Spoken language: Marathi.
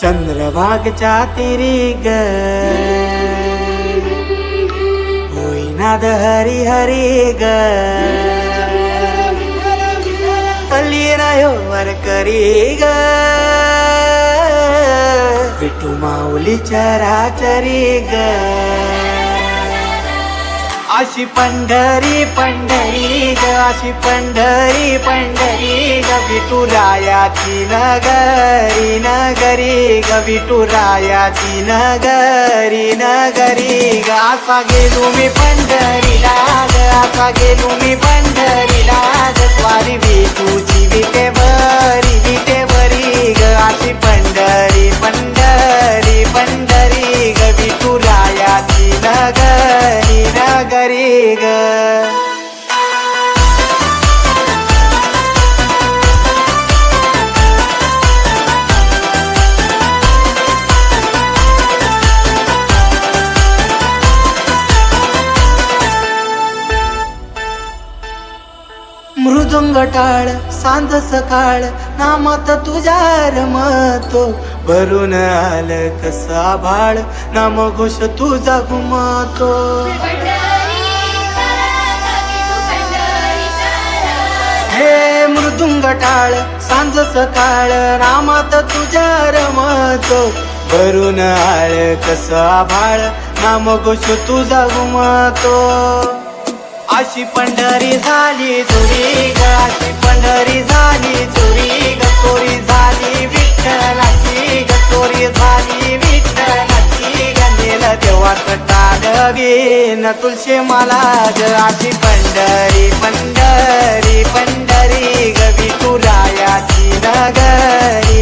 चंद्रभागच्या तिरी ग होईनाद हरी हरी ग वर करी ग विठू माऊली चराचरी ग अशी पंढरी पंढरी ग अशी पंढरी पंढरी ग विठुरायाची नगरी नगरी ग विठुरायाची नगरी नगरी ग असा गेलो मी पंढरीला ग असा गेलो मी पंढरीला ग स्वारी विठूची विटेवरी ग अशी पंढरी पंढरी पंढरी ग विठुरायाची नगरी नगरी ग मृदुंग टाळ सांज सकाळ नामात तुझ्या रमतो भरून आलं कसा भाळ नाम घोष तुझा घुमतो हे मृदुंग टाळ सांज सकाळ नामात तुझ्या रमतो भरून आलं कसा भाळ नाम घोष तुझा घुमतो अशी पंढरी झाली चोरी ग अशी पंढरी झाली चोरी ग चोरी झाली विठ्ठलाची ग चोरी झाली विठ्ठलाची ग नेलं देवा कटाळ घेन तुळशी मला ग अशी पंढरी पंढरी पंढरी ग विठुरायाची नगरी